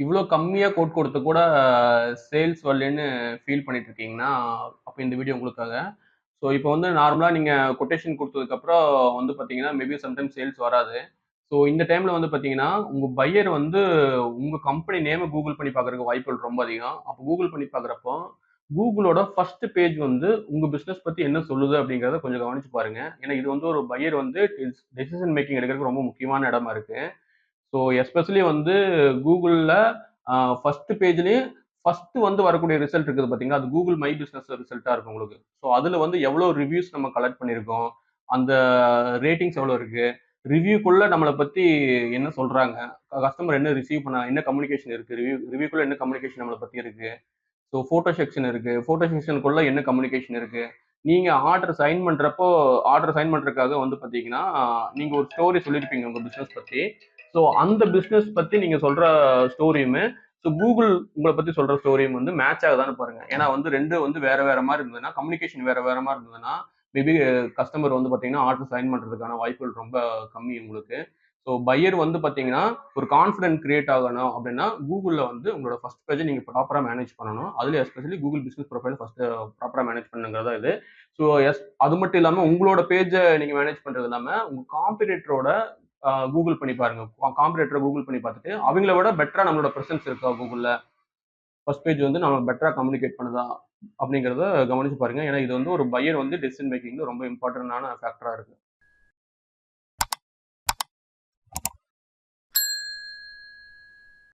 இவ்ளோ கம்மியா கோட் கொடுத்து கூட சேல்ஸ் வரலன்னு ஃபீல் பண்ணிட்டு இருக்கீங்கன்னா, அப்ப இந்த வீடியோ உங்களுக்காக. ஸோ இப்போ வந்து நார்மலா நீங்க கொட்டேஷன் குடுத்ததுக்கப்புறம் வந்து பார்த்தீங்கன்னா, மேபி சம்டைம்ஸ் சேல்ஸ் வராது. ஸோ இந்த டைம்ல வந்து பார்த்தீங்கன்னா, உங்க பையர் வந்து உங்க கம்பெனி நேம கூகுள் பண்ணி பார்க்கறதுக்கு வாய்ப்புகள் ரொம்ப அதிகம். அப்ப கூகுள் பண்ணி பார்க்குறப்போ, கூகுளோட ஃபர்ஸ்ட் பேஜ் வந்து உங்க பிசினஸ் பத்தி என்ன சொல்லுது அப்படிங்கிறத கொஞ்சம் கவனிச்சு பாருங்க. ஏன்னா இது வந்து ஒரு பையர் வந்து டெசிஷன் மேக்கிங் எடுக்கிறதுக்கு ரொம்ப முக்கியமான இடமா இருக்கு. ஸோ எஸ்பெஷலி வந்து கூகுள்ல ஃபர்ஸ்ட் பேஜ்லயும் ஃபர்ஸ்ட் வந்து வரக்கூடிய ரிசல்ட் இருக்குது பார்த்தீங்களா? அது கூகுள் மை பிசினஸ் ரிசல்ட்டா இருக்கும் உங்களுக்கு. ஸோ அதுல வந்து எவ்வளோ ரிவ்யூஸ் நம்ம கலெக்ட் பண்ணியிருக்கோம். அந்த ரேட்டிங்ஸ் எவ்வளோ இருக்கு? ரிவ்யூக்குள்ள நம்மள பத்தி என்ன சொல்றாங்க? கஸ்டமர் என்ன ரிசீவ் பண்ண என்ன கம்யூனிகேஷன் இருக்கு? ரிவ்யூக்குள்ள என்ன கம்யூனிகேஷன் நம்மள பத்தி இருக்கு? ஸோ ஃபோட்டோ செக்ஷன் இருக்கு. ஃபோட்டோ செக்ஷனுக்குள்ள என்ன கம்யூனிகேஷன் இருக்கு? நீங்க ஆர்டர் சைன் பண்றதுக்காக வந்து பார்த்தீங்கன்னா, நீங்க ஒரு ஸ்டோரி சொல்லியிருப்பீங்க உங்க பிசினஸ் பத்தி. ஸோ அந்த பிசினஸ் பத்தி நீங்க சொல்ற ஸ்டோரியுமே, ஸோ கூகுள் உங்கள பத்தி சொல்ற ஸ்டோரியும் வந்து மேட்ச் ஆகுதான்னு பாருங்க. ஏன்னா வந்து 2 வந்து வேற வேற மாரி இருந்ததுன்னா, கம்யூனிகேஷன் வேற வேற மாரி இருந்ததுன்னா, மேபி கஸ்டமர் வந்து பார்த்தீங்கன்னா, ஆர்டர் சைன் பண்றதுக்கான வாய்ப்புகள் ரொம்ப கம்மி உங்களுக்கு. ஸோ பையர் வந்து பார்த்தீங்கன்னா, ஒரு கான்ஃபிடன்ட் கிரியேட் ஆகணும் அப்படின்னா, கூகுள்ல வந்து உங்களோட ஃபர்ஸ்ட் பேஜ நீங்க ப்ராப்பரா மேனேஜ் பண்ணணும். அதுலயும் especially Google business profile first ப்ராப்பரா மேனேஜ் பண்ணுங்கிறது தான் இது. ஸோ அது மட்டும் இல்லாம உங்களோட பேஜ நீங்க மேனேஜ் பண்றது இல்லாம, உங்க காம்படிட்டரோட கூகுள் பண்ணி பாருங்க. காம்படிட்டர கூகுள் பண்ணி பார்த்துட்டு, அவங்கள விட பெட்டரா நம்மளோட பிரசன்ஸ் இருக்கா கூகுள்ல? ஃபர்ஸ்ட் பேஜ் வந்து நம்ம பெட்டரா கம்யூனிகேட் பண்ணுதா? அப்படிங்கிறத கவனிச்சு பாருங்க. ஏன்னா இது வந்து ஒரு பையர் வந்து டெசிஷன் மேக்கிங்ல ரொம்ப இம்பார்ட்டன்டான ஃபேக்டரா இருக்கு.